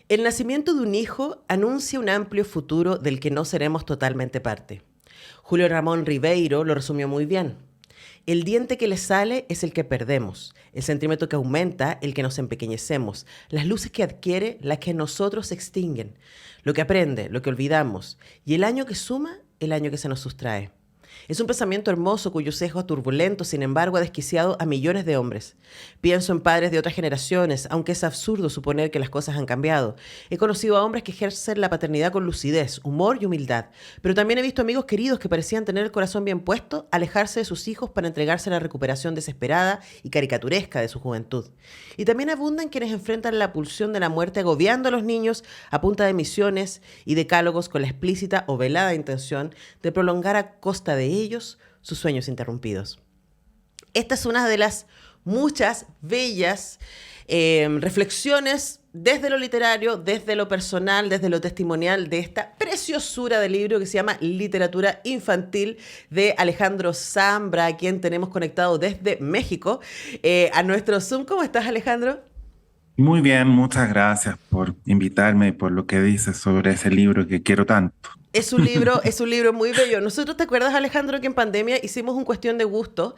El nacimiento de un hijo anuncia un amplio futuro del que no seremos totalmente parte. Julio Ramón Ribeiro lo resumió muy bien. El diente que le sale es el que perdemos, el sentimiento que aumenta, el que nos empequeñecemos, las luces que adquiere, las que nosotros se extinguen, lo que aprende, lo que olvidamos, y el año que suma, el año que se nos sustrae. Es un pensamiento hermoso cuyo sesgo turbulento, sin embargo, ha desquiciado a millones de hombres. Pienso en padres de otras generaciones, aunque es absurdo suponer que las cosas han cambiado. He conocido a hombres que ejercen la paternidad con lucidez, humor y humildad, pero también he visto amigos queridos que parecían tener el corazón bien puesto, alejarse de sus hijos para entregarse a la recuperación desesperada y caricaturesca de su juventud. Y también abundan quienes enfrentan la pulsión de la muerte agobiando a los niños a punta de misiones y decálogos con la explícita o velada intención de prolongar a costa de ellos sus sueños interrumpidos. Esta es una de las muchas bellas reflexiones desde lo literario, desde lo personal, desde lo testimonial de esta preciosura de libro que se llama Literatura Infantil de Alejandro Zambra, a quien tenemos conectado desde México a nuestro Zoom. ¿Cómo estás, Alejandro? Muy bien, muchas gracias por invitarme y por lo que dices sobre ese libro que quiero tanto. Es un libro muy bello. Nosotros, ¿te acuerdas, Alejandro, que en pandemia hicimos un cuestión de gusto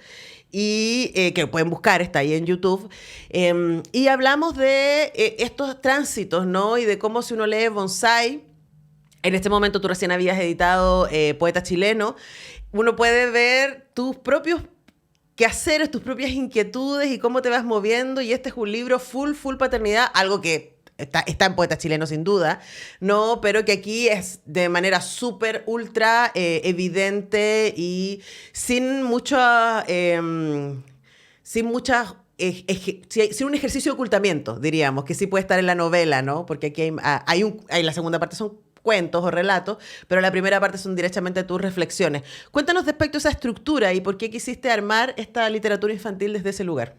y que pueden buscar, está ahí en YouTube, y hablamos de estos tránsitos, ¿no? Y de cómo si uno lee Bonsai, en este momento tú recién habías editado Poeta Chileno, uno puede ver tus propios quehaceres, tus propias inquietudes y cómo te vas moviendo. Y este es un libro full paternidad, algo que está en Poeta Chileno sin duda, ¿no? Pero que aquí es de manera súper, ultra evidente y sin mucha... sin muchas sin un ejercicio de ocultamiento, diríamos, que sí puede estar en la novela, ¿no? Porque aquí hay la segunda parte son cuentos o relatos, pero la primera parte son directamente tus reflexiones. Cuéntanos respecto a esa estructura y por qué quisiste armar esta literatura infantil desde ese lugar.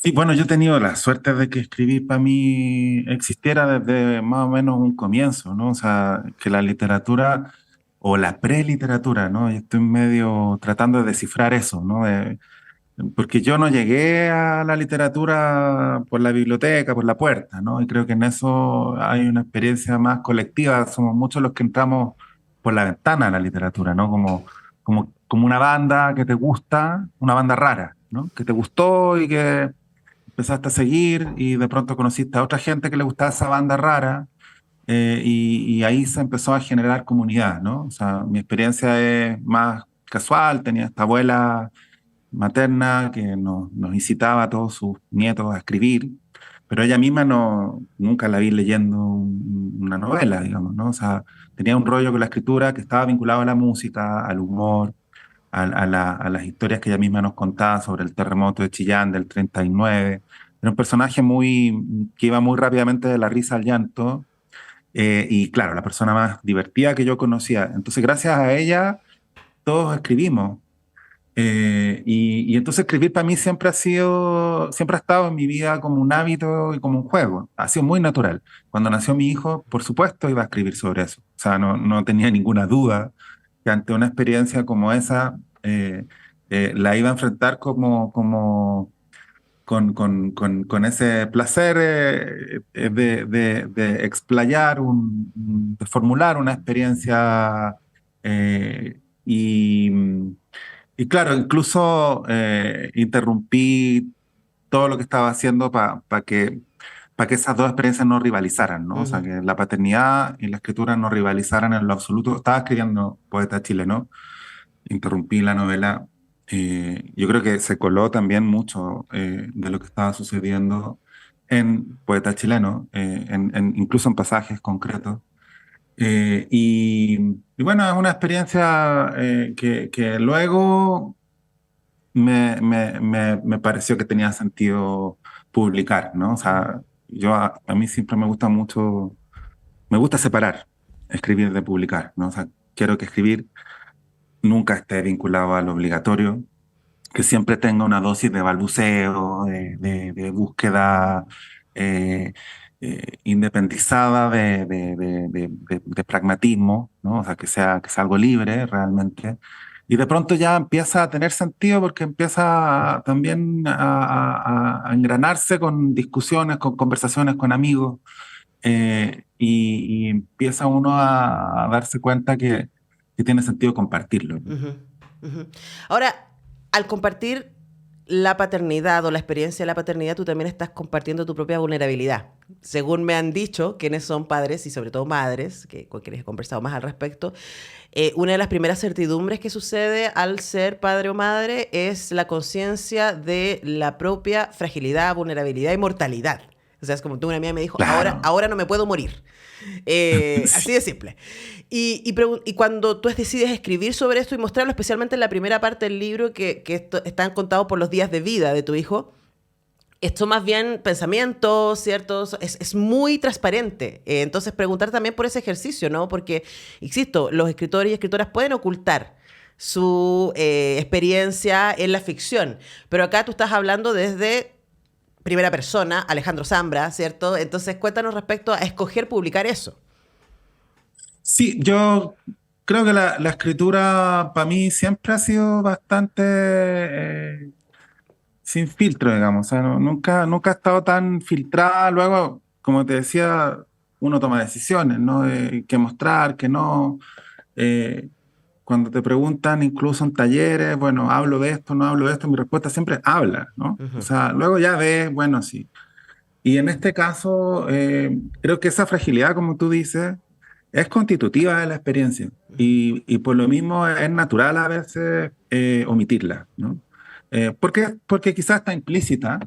Sí, bueno, yo he tenido la suerte de que escribir para mí existiera desde más o menos un comienzo, ¿no? O sea, que la literatura o la preliteratura, ¿no? Yo estoy medio tratando de descifrar eso, ¿no? Porque yo no llegué a la literatura por la biblioteca, por la puerta, ¿no? Y creo que en eso hay una experiencia más colectiva. Somos muchos los que entramos por la ventana a la literatura, ¿no? Como una banda que te gusta, una banda rara, ¿no? Que te gustó y que empezaste a seguir y de pronto conociste a otra gente que le gustaba esa banda rara y ahí se empezó a generar comunidad, ¿no? O sea, mi experiencia es más casual, tenía esta abuela materna que nos incitaba a todos sus nietos a escribir, pero ella misma nunca la vi leyendo una novela, digamos, ¿no? O sea, tenía un rollo con la escritura que estaba vinculado a la música, al humor, a las historias que ella misma nos contaba sobre el terremoto de Chillán del 39. Era un personaje que iba muy rápidamente de la risa al llanto, y claro, la persona más divertida que yo conocía. Entonces, gracias a ella, todos escribimos. Y entonces escribir para mí siempre ha estado en mi vida como un hábito y como un juego. Ha sido muy natural. Cuando nació mi hijo, por supuesto, iba a escribir sobre eso. O sea, no tenía ninguna duda que ante una experiencia como esa, la iba a enfrentar con ese placer de explayar, de formular una experiencia. eh, y. Y claro, incluso interrumpí todo lo que estaba haciendo para que esas dos experiencias no rivalizaran, ¿no? O sea, Ujú. que la paternidad y la escritura no rivalizaran en lo absoluto. Estaba escribiendo Poeta chileno, interrumpí la novela. Yo creo que se coló también mucho de lo que estaba sucediendo en Poeta chileno, incluso en pasajes concretos. Y bueno, es una experiencia que luego me pareció que tenía sentido publicar, ¿no? O sea, a mí siempre me gusta mucho, me gusta separar escribir de publicar, ¿no? O sea, quiero que escribir nunca esté vinculado al obligatorio, que siempre tenga una dosis de balbuceo, de búsqueda independizada de pragmatismo, ¿no? O sea, que sea algo libre realmente. Y de pronto ya empieza a tener sentido porque empieza también a engranarse con discusiones, con conversaciones con amigos. y empieza uno a darse cuenta que tiene sentido compartirlo, ¿no? Ujú, ujú. Ahora, al compartir la paternidad o la experiencia de la paternidad, tú también estás compartiendo tu propia vulnerabilidad. Según me han dicho quienes son padres y sobre todo madres, que con quienes he conversado más al respecto, una de las primeras certidumbres que sucede al ser padre o madre es la conciencia de la propia fragilidad, vulnerabilidad y mortalidad. O sea, es como tú, una amiga me dijo, Claro. ahora no me puedo morir. Sí. Así de simple. Y cuando tú decides escribir sobre esto y mostrarlo, especialmente en la primera parte del libro, que están contados por los días de vida de tu hijo, esto más bien pensamientos, ¿ciertos? Es muy transparente. Entonces, preguntar también por ese ejercicio, ¿no? Porque, insisto, los escritores y escritoras pueden ocultar su experiencia en la ficción, pero acá tú estás hablando desde primera persona, Alejandro Zambra, ¿cierto? Entonces, cuéntanos respecto a escoger publicar eso. Sí, yo creo que la escritura para mí siempre ha sido bastante sin filtro, digamos. O sea, nunca ha estado tan filtrada. Luego, como te decía, uno toma decisiones, ¿no? De qué mostrar, qué no. Eh, Cuando te preguntan, incluso en talleres, bueno, hablo de esto, no hablo de esto, mi respuesta siempre habla, ¿no? O Ujú, sea, luego ya ves, bueno, sí. Y en este caso, creo que esa fragilidad, como tú dices, es constitutiva de la experiencia. Y por lo mismo es natural a veces omitirla, ¿no? Porque quizás está implícita.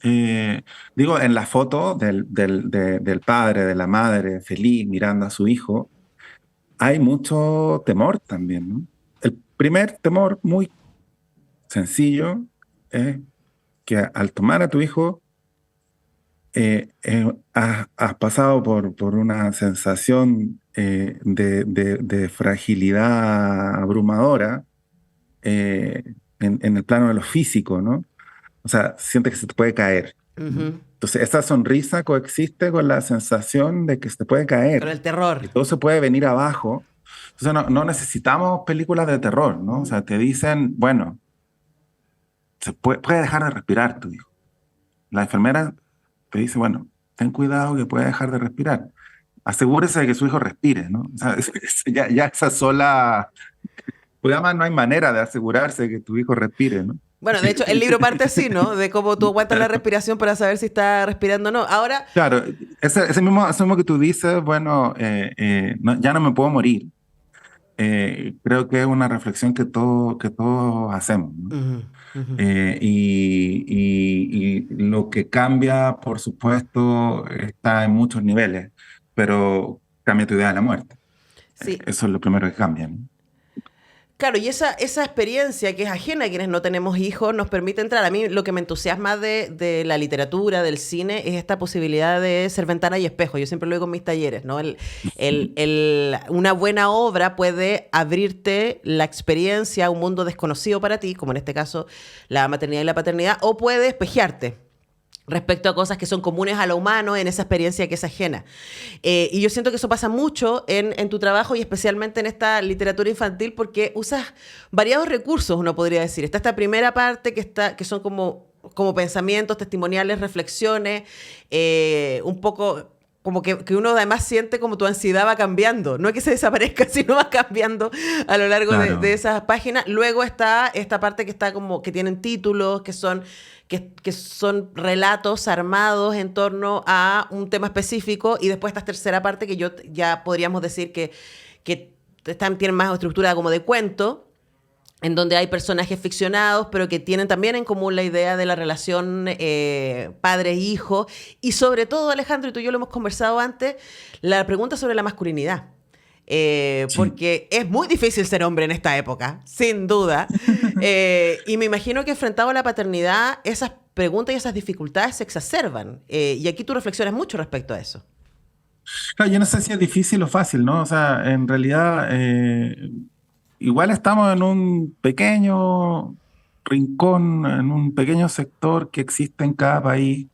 eh, Digo, en la foto del padre, de la madre feliz mirando a su hijo, hay mucho temor también, ¿no? El primer temor muy sencillo es que al tomar a tu hijo, has pasado por una sensación de fragilidad abrumadora eh, en el plano de lo físico, ¿no? O sea, sientes que se te puede caer, ¿no? ujú. Entonces, esa sonrisa coexiste con la sensación de que se te puede Con caer, el terror. que todo se puede venir abajo. Entonces, no necesitamos películas de terror, ¿no? O Ujú. sea, te dicen, bueno, puede dejar de respirar tu hijo. La enfermera te dice, bueno, ten cuidado que puede dejar de respirar. Asegúrese de que su hijo respire, ¿no? O sea, ya esa sola, pues además no hay manera de asegurarse de que tu hijo respire, ¿no? Bueno, de hecho, el libro parte así, ¿no? De cómo tú aguantas la respiración para saber si está respirando o no. Ahora, Claro, ese mismo que tú dices, bueno, ya no me puedo morir. Creo que es una reflexión que todos hacemos, ¿no? ujú, ujú. Y lo que cambia, por supuesto, está en muchos niveles, pero cambia tu idea de la muerte. Sí, Eso es lo primero que cambia, ¿no? claro, y esa experiencia que es ajena a quienes no tenemos hijos nos permite entrar. A mí lo que me entusiasma de la literatura, del cine, es esta posibilidad de ser ventana y espejo. Yo siempre lo digo en mis talleres, ¿no? Una buena obra puede abrirte la experiencia a un mundo desconocido para ti, como en este caso la maternidad y la paternidad, o puede espejearte respecto a cosas que son comunes a lo humano en esa experiencia que es ajena. Y yo siento que eso pasa mucho en tu trabajo y especialmente en esta literatura infantil porque usas variados recursos, uno podría decir. Está esta primera parte que son como pensamientos, testimoniales, reflexiones, un poco como que uno además siente como tu ansiedad va cambiando. No es que se desaparezca, sino va cambiando a lo largo de Claro, esas páginas. Luego está esta parte que está como que tienen títulos, que son relatos armados en torno a un tema específico. Y después esta tercera parte que yo ya podríamos decir que tienen más estructura como de cuento en donde hay personajes ficcionados, pero que tienen también en común la idea de la relación padre-hijo. Y sobre todo, Alejandro, y tú y yo lo hemos conversado antes, la pregunta sobre la masculinidad. sí. Porque es muy difícil ser hombre en esta época, sin duda. Y me imagino que enfrentado a la paternidad, esas preguntas y esas dificultades se exacerban. Y aquí tú reflexionas mucho respecto a eso. Claro, yo no sé si es difícil o fácil, ¿no? O sea, en realidad, igual estamos en un pequeño rincón, en un pequeño sector que existe en cada país,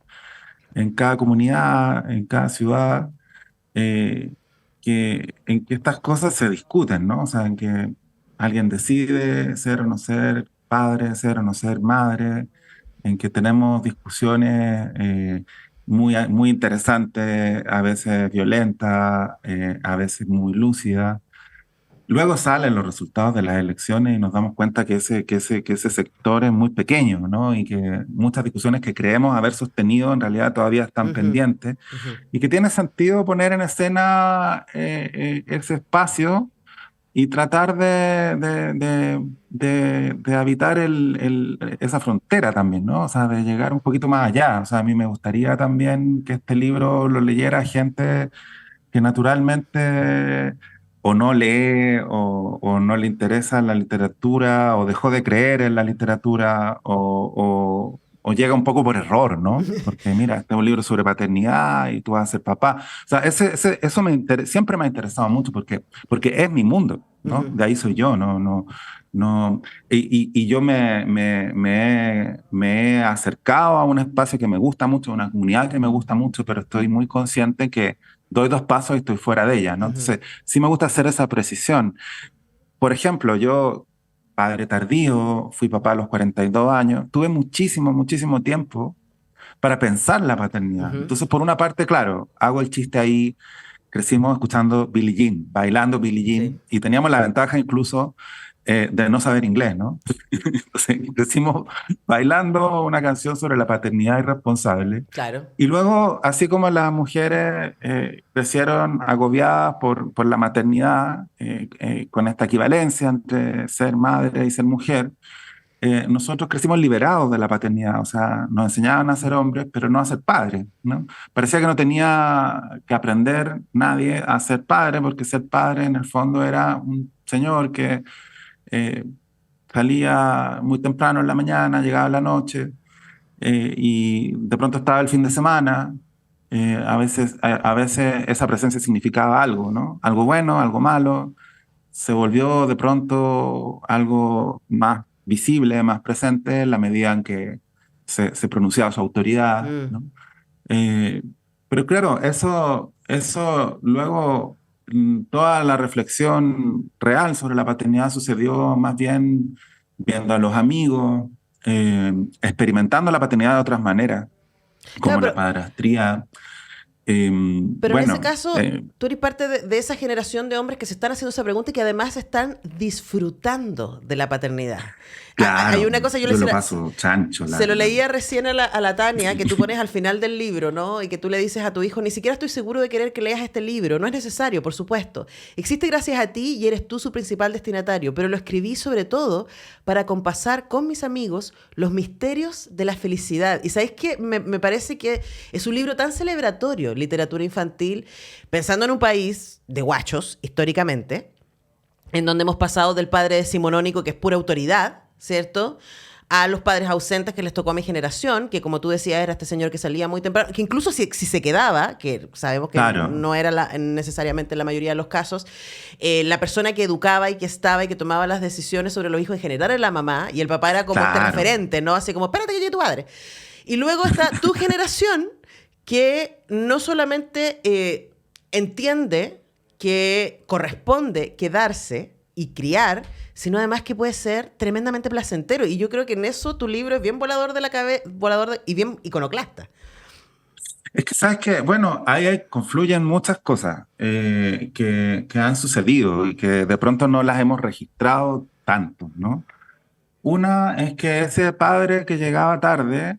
en cada comunidad, en cada ciudad, eh, en que estas cosas se discuten, ¿no? O sea, en que alguien decide ser o no ser padre, ser o no ser madre, en que tenemos discusiones muy interesante, a veces violenta, a veces muy lúcida. Luego salen los resultados de las elecciones y nos damos cuenta que ese sector es muy pequeño, ¿no? Y que muchas discusiones que creemos haber sostenido en realidad todavía están Ujú, pendientes ujú. y que tiene sentido poner en escena ese espacio y tratar de habitar esa frontera también, ¿no? O sea, de llegar un poquito más allá. O sea, a mí me gustaría también que este libro lo leyera gente que naturalmente o no lee o no le interesa la literatura o dejó de creer en la literatura o llega un poco por error, ¿no? Porque mira, este es un libro sobre paternidad y tú vas a ser papá. O sea, eso siempre me ha interesado mucho porque es mi mundo, ¿no? Ujú. De ahí soy yo, no, no, no. Y yo me he acercado a un espacio que me gusta mucho, una comunidad que me gusta mucho, pero estoy muy consciente que doy dos pasos y estoy fuera de ella, ¿no? Ujú, Entonces, sí me gusta hacer esa precisión. Por ejemplo, yo, padre tardío, fui papá a los 42 años, tuve muchísimo, muchísimo tiempo para pensar la paternidad. ujú. Entonces, por una parte, claro, hago el chiste ahí, crecimos escuchando Billie Jean, bailando Billie Sí, Jean, y teníamos la ventaja incluso de no saber inglés, ¿no? Entonces, crecimos bailando una canción sobre la paternidad irresponsable. claro. Y luego, así como las mujeres crecieron agobiadas por la maternidad, con esta equivalencia entre ser madre y ser mujer, nosotros crecimos liberados de la paternidad, o sea, nos enseñaban a ser hombres, pero no a ser padres, ¿no? Parecía que no tenía que aprender nadie a ser padre, porque ser padre en el fondo era un señor que eh, salía muy temprano en la mañana, llegaba en la noche, y de pronto estaba el fin de semana. A veces esa presencia significaba algo, ¿no? Algo bueno, algo malo, se volvió de pronto algo más visible, más presente en la medida en que se pronunciaba su autoridad, Mm. ¿no? Eh, pero claro, eso luego, toda la reflexión real sobre la paternidad sucedió más bien viendo a los amigos, experimentando la paternidad de otras maneras, Claro, como la padrastría. pero en ese Bueno, caso, tú eres parte de esa generación de hombres que se están haciendo esa pregunta y que además están disfrutando de la paternidad. Hay claro, una cosa, yo le yo lo decía, paso chancho, la se lo verdad. leía recién a la Tania, que tú pones al final del libro, ¿no? Y que tú le dices a tu hijo, ni siquiera estoy seguro de querer que leas este libro. No es necesario, por supuesto. Existe gracias a ti y eres tú su principal destinatario, pero lo escribí sobre todo para compasar con mis amigos los misterios de la felicidad. Y sabéis que me parece que es un libro tan celebratorio, literatura infantil, pensando en un país de guachos, históricamente, en donde hemos pasado del padre decimonónico, que es pura autoridad, ¿cierto? A los padres ausentes que les tocó a mi generación, que como tú decías era este señor que salía muy temprano, que incluso si se quedaba, que sabemos que Claro, no era necesariamente la mayoría de los casos, la persona que educaba y que estaba y que tomaba las decisiones sobre los hijos en general era la mamá, y el papá era como este claro. referente, ¿no? Así como, espérate que llegue tu padre. Y luego está tu generación que no solamente entiende que corresponde quedarse y criar, sino además que puede ser tremendamente placentero. Y yo creo que en eso tu libro es bien volador de la cabeza, y bien iconoclasta. Es que sabes que, bueno, confluyen muchas cosas que han sucedido y que de pronto no las hemos registrado tanto, ¿no? Una es que ese padre que llegaba tarde,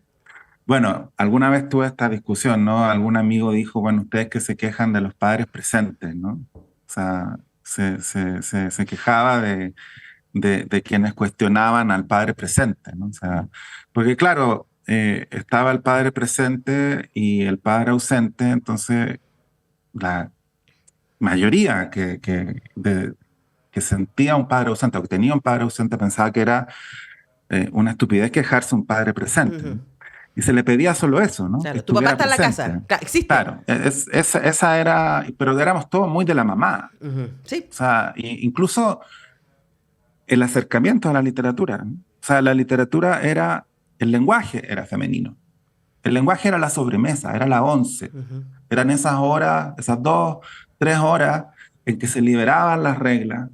bueno, alguna vez tuve esta discusión, ¿no? Algún amigo dijo, bueno, ustedes que se quejan de los padres presentes, ¿no? O sea, se quejaba de quienes cuestionaban al padre presente, ¿no? O sea, porque claro, estaba el padre presente y el padre ausente, entonces la mayoría que sentía un padre ausente o que tenía un padre ausente pensaba que era una estupidez quejarse un padre presente, Ujú. ¿no? Y se le pedía solo eso, ¿no? Que Claro, tu papá estuviera está en la presente. casa, existe. Claro, esa era, pero éramos todos muy de la mamá. Ujú. Sí. O sea, incluso el acercamiento a la literatura, ¿no? O sea, la literatura era, el lenguaje era femenino. El lenguaje era la sobremesa, era la once. Ujú. Eran esas horas, esas 2, 3 horas en que se liberaban las reglas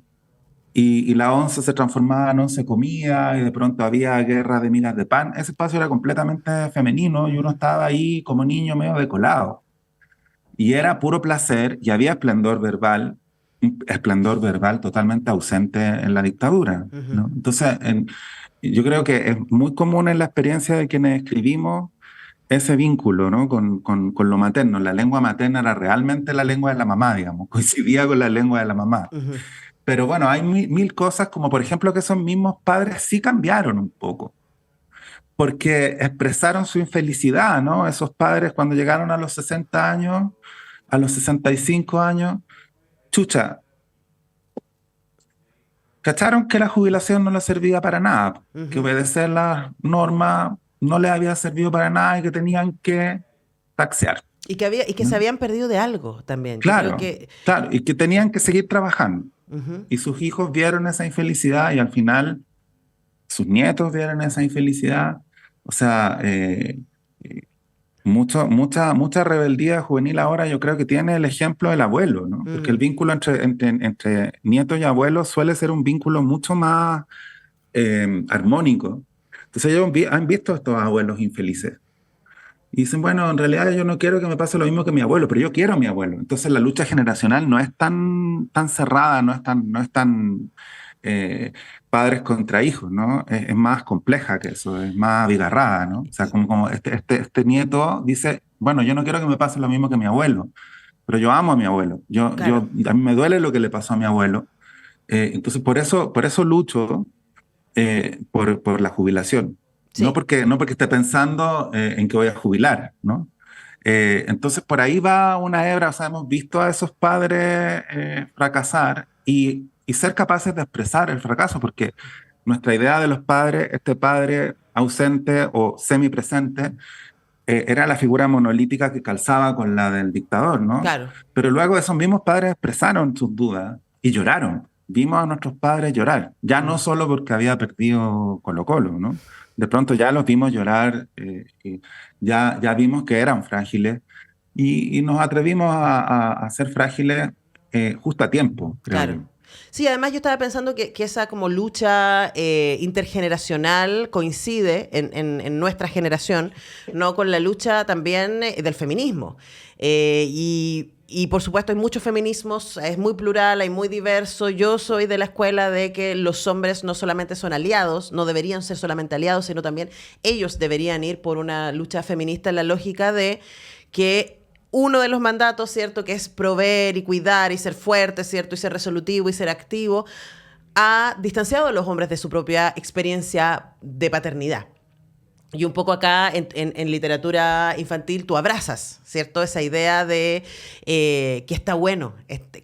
y la once se transformaba en once comida y de pronto había guerra de migas de pan. Ese espacio era completamente femenino y uno estaba ahí como niño medio decolado. Y era puro placer y había esplendor verbal, un esplendor verbal totalmente ausente en la dictadura, Ujú, ¿no? Entonces, yo creo que es muy común en la experiencia de quienes escribimos ese vínculo, ¿no? Con lo materno. La lengua materna era realmente la lengua de la mamá, digamos, coincidía con la lengua de la mamá. ujú. Pero bueno, hay mil cosas, como por ejemplo que esos mismos padres sí cambiaron un poco, porque expresaron su infelicidad, ¿no? Esos padres cuando llegaron a los 60 años, a los 65 años, chucha, cacharon que la jubilación no les servía para nada, que Ujú. obedecer las normas no les había servido para nada y que tenían que taxear, Y que se ¿no? habían perdido de algo también. Yo creo Claro, que... claro, y que tenían que seguir trabajando. Ujú. Y sus hijos vieron esa infelicidad y al final sus nietos vieron esa infelicidad. O sea, eh, mucha rebeldía juvenil ahora yo creo que tiene el ejemplo del abuelo, ¿no? Porque el Mm, vínculo entre nietos y abuelos suele ser un vínculo mucho más armónico. Entonces ellos han visto a estos abuelos infelices. Y dicen, bueno, en realidad yo no quiero que me pase lo mismo que mi abuelo, pero yo quiero a mi abuelo. Entonces la lucha generacional no es tan cerrada, no es tan eh, padres contra hijos, ¿no? Es más compleja que eso, es más abigarrada, ¿no? O sea, y- como este nieto dice, bueno, yo no quiero que me pase lo mismo que mi abuelo, pero yo amo a mi abuelo. claro, A mí me duele lo que le pasó a mi abuelo. Entonces por eso lucho por la jubilación. sí. No porque esté pensando en que voy a jubilar, ¿no? Entonces, por ahí va una hebra, o sea, hemos visto a esos padres fracasar y ser capaces de expresar el fracaso, porque nuestra idea de los padres, este padre ausente o semipresente, era la figura monolítica que calzaba con la del dictador, ¿no? Claro. Pero luego esos mismos padres expresaron sus dudas y lloraron. Vimos a nuestros padres llorar, ya no Mm. solo porque había perdido Colo-Colo, ¿no? De pronto ya los vimos llorar, y ya vimos que eran frágiles y nos atrevimos a ser frágiles justo a tiempo, creo Claro. yo. Sí, además yo estaba pensando que esa como lucha intergeneracional coincide en nuestra generación, ¿no? Con la lucha también del feminismo. Y por supuesto hay muchos feminismos, es muy plural, hay muy diverso. Yo soy de la escuela de que los hombres no solamente son aliados, no deberían ser solamente aliados, sino también ellos deberían ir por una lucha feminista en la lógica de que uno de los mandatos, ¿cierto?, que es proveer y cuidar y ser fuerte, ¿cierto?, y ser resolutivo y ser activo, ha distanciado a los hombres de su propia experiencia de paternidad. Y un poco acá en literatura infantil tú abrazas, ¿cierto? Esa idea de que está bueno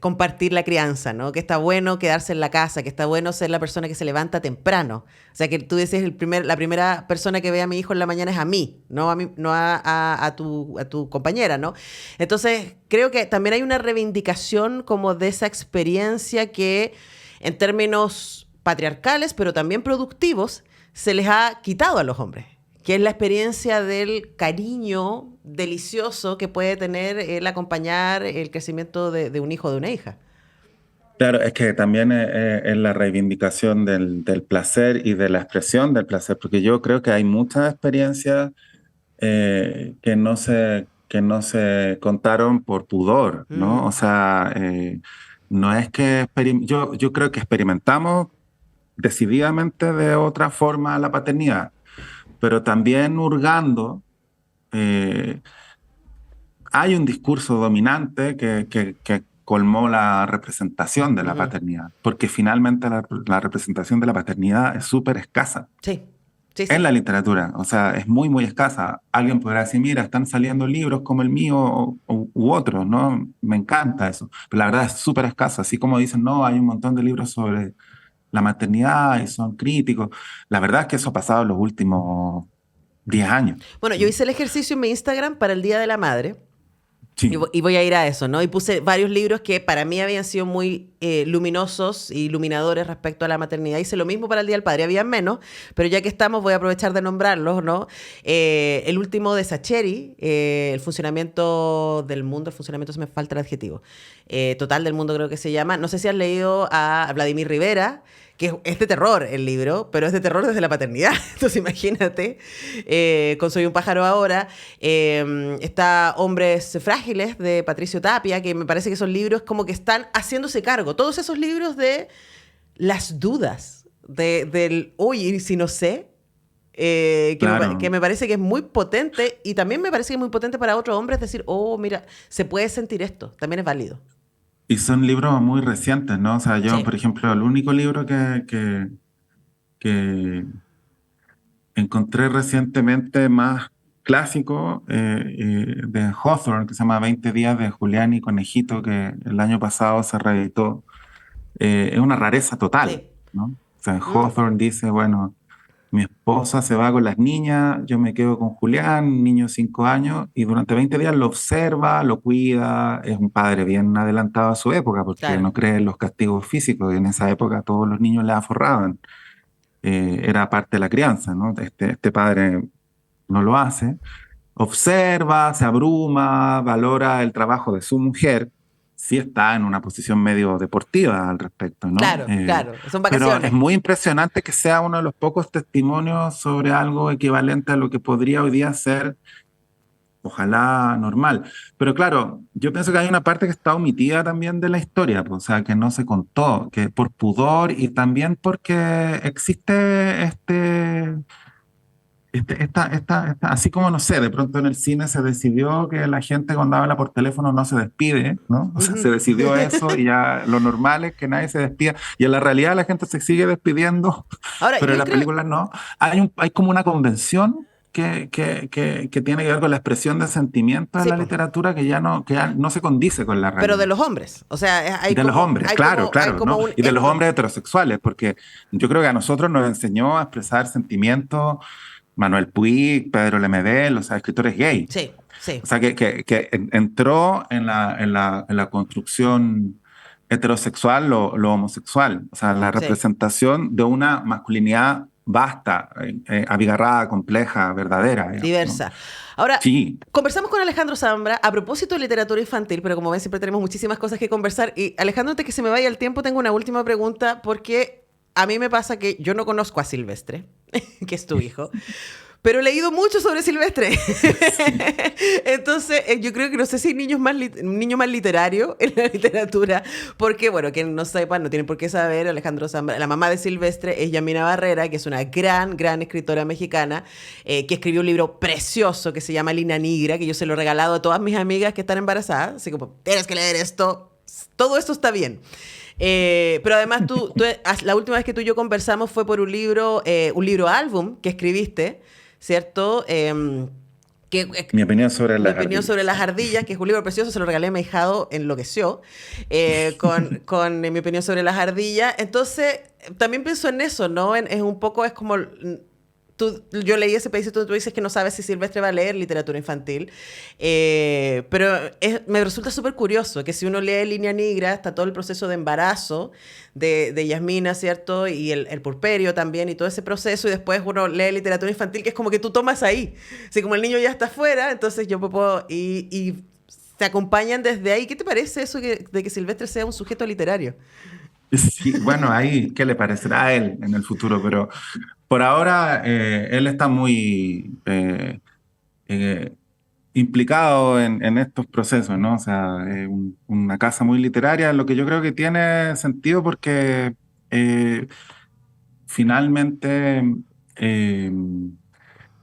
compartir la crianza, ¿no? Que está bueno quedarse en la casa, que está bueno ser la persona que se levanta temprano. O sea, que tú dices, la primera persona que ve a mi hijo en la mañana es a mí, no a tu compañera, ¿no? Entonces, creo que también hay una reivindicación como de esa experiencia que en términos patriarcales, pero también productivos, se les ha quitado a los hombres, que es la experiencia del cariño delicioso que puede tener el acompañar el crecimiento de un hijo o de una hija. Claro, es que también es la reivindicación del placer y de la expresión del placer, porque yo creo que hay muchas experiencias que no se contaron por pudor, ¿no? Mm, O sea, no es que yo creo que experimentamos decididamente de otra forma la paternidad, pero también hurgando, eh, hay un discurso dominante que colmó la representación de la ujú. paternidad, porque finalmente la representación de la paternidad es súper escasa Sí, sí, en sí. la literatura, o sea, es muy, muy escasa. Alguien podrá decir, mira, están saliendo libros como el mío u otros, ¿no? Me encanta eso, pero la verdad es súper escasa, así como dicen, no, hay un montón de libros sobre la maternidad y son críticos. La verdad es que eso ha pasado en los últimos 10 años, Bueno, yo ¿no? hice el ejercicio en mi Instagram para el Día de la Madre. Sí, Y voy a ir a eso, ¿no? Y puse varios libros que para mí habían sido muy luminosos y iluminadores respecto a la maternidad. Hice lo mismo para el Día del Padre, había menos, pero ya que estamos voy a aprovechar de nombrarlos, ¿no? El último de Sacheri, El funcionamiento del mundo, el funcionamiento se me falta el adjetivo, total del mundo creo que se llama. No sé si has leído a Vladimir Rivera, que es de terror el libro, pero es de terror desde la paternidad. Entonces imagínate, con Soy un pájaro ahora, está Hombres frágiles de Patricio Tapia, que me parece que son libros como que están haciéndose cargo. Todos esos libros de las dudas, del, oye, si no sé, que claro. me parece que es muy potente y también me parece que es muy potente para otros hombres decir, oh, mira, se puede sentir esto, también es válido. Y son libros muy recientes, ¿no? O sea, yo, Sí. por ejemplo, el único libro que encontré recientemente más clásico de Hawthorne, que se llama 20 días de Julián y Conejito, que el año pasado se reeditó, es una rareza total, Sí. ¿no? O sea, Mm, Hawthorne dice, bueno, mi esposa se va con las niñas, yo me quedo con Julián, niño de 5 años, y durante 20 días lo observa, lo cuida, es un padre bien adelantado a su época, porque claro. no cree en los castigos físicos, y en esa época todos los niños le aforraban, era parte de la crianza, ¿no? Este padre no lo hace, observa, se abruma, valora el trabajo de su mujer, sí está en una posición medio deportiva al respecto, ¿no? Claro, claro. Son Pero es vacaciones. muy impresionante que sea uno de los pocos testimonios sobre algo equivalente a lo que podría hoy día ser, ojalá, normal. Pero claro, yo pienso que hay una parte que está omitida también de la historia, pues, o sea, que no se contó, que por pudor y también porque existe así como no sé, de pronto en el cine se decidió que la gente cuando habla por teléfono no se despide, ¿no? O sea, se Ujú. decidió eso y ya lo normal es que nadie se despida. Y en la realidad la gente se sigue despidiendo, Ahora, pero en yo las creo, películas no. Hay como una convención que tiene que ver con la expresión de sentimientos en sí, la po, literatura que ya no se condice con la pero de realidad. los hombres. O sea, Y de los hombres, claro, hay claro, como ¿no? un Y de los eco. hombres heterosexuales, porque yo creo que a nosotros nos enseñó a expresar sentimientos Manuel Puig, Pedro Lemebel, o sea, escritores gay. Sí, sí, O sea, que entró en la construcción heterosexual lo homosexual, o sea, la sí. representación de una masculinidad vasta, abigarrada, compleja, verdadera, digamos, ¿no? Diversa. Ahora, Sí, conversamos con Alejandro Zambra a propósito de literatura infantil, pero como ven, siempre tenemos muchísimas cosas que conversar. Y Alejandro, antes que se me vaya el tiempo, tengo una última pregunta, porque a mí me pasa que yo no conozco a Silvestre, que es tu hijo. Pero he leído mucho sobre Silvestre. sí. Entonces, yo creo que no sé si hay un niño más literario en la literatura, porque, bueno, quien no sepa, no tiene por qué saber, Alejandro Zambra, la mamá de Silvestre es Yamina Barrera, que es una gran, gran escritora mexicana, que escribió un libro precioso que se llama Lina Nigra, que yo se lo he regalado a todas mis amigas que están embarazadas, así como, tienes que leer esto, todo esto está bien. Pero además la última vez que tú y yo conversamos fue por un libro álbum que escribiste, ¿cierto? Mi opinión sobre Mi las opinión sobre ardillas. las ardillas, que es un libro precioso, se lo regalé a mi hijado, enloqueció, con mi opinión sobre las ardillas. Entonces, también pienso en eso, ¿no? Es un poco, es como yo leí ese pedacito, tú dices que no sabes si Silvestre va a leer literatura infantil, pero me resulta súper curioso que si uno lee Línea Negra, está todo el proceso de embarazo de Yasmina, ¿cierto? Y el purperio también, y todo ese proceso, y después uno lee literatura infantil, que es como que tú tomas ahí. Así como el niño ya está afuera, entonces yo puedo, y se acompañan desde ahí. ¿Qué te parece eso de que Silvestre sea un sujeto literario? Sí, bueno, ahí, ¿qué le parecerá a él en el futuro? Pero por ahora él está muy eh, implicado en estos procesos, ¿no? O sea, una casa muy literaria, lo que yo creo que tiene sentido porque eh, finalmente eh,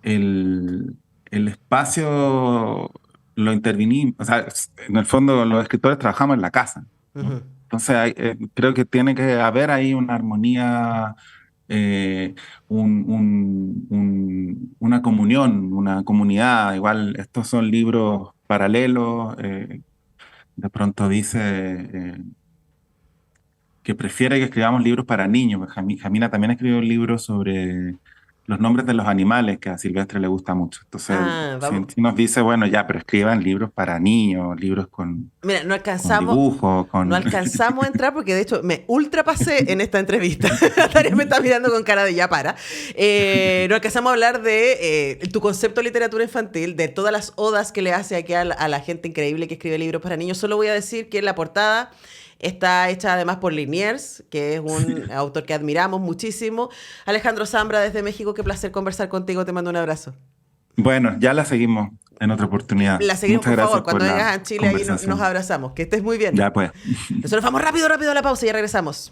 el, el espacio lo intervinimos, o sea, en el fondo los escritores trabajamos en la casa, ¿no? Ujú. Entonces creo que tiene que haber ahí una armonía, eh, una comunión, una comunidad. Igual estos son libros paralelos. De pronto dice que prefiere que escribamos libros para niños. Jamina también escribió un libro sobre los nombres de los animales, que a Silvestre le gusta mucho. Entonces, Vamos. si nos dice, bueno, ya, pero escriban libros para niños, libros Mira, con dibujos, no con... alcanzamos a entrar porque de hecho me ultrapasé en esta entrevista. Tarea me está mirando con cara de ya para. No alcanzamos a hablar de tu concepto de literatura infantil, de todas las odas que le hace aquí a la gente increíble que escribe libros para niños. Solo voy a decir que la portada está hecha además por Liniers, que es un autor que admiramos muchísimo. Alejandro Zambra desde México, qué placer conversar contigo. Te mando un abrazo. Bueno, ya la seguimos en otra oportunidad. La seguimos, Muchas por gracias favor. por Cuando la vengas a Chile, ahí nos conversación. abrazamos. Que estés muy bien. Ya pues. Nosotros vamos rápido, rápido a la pausa y ya regresamos.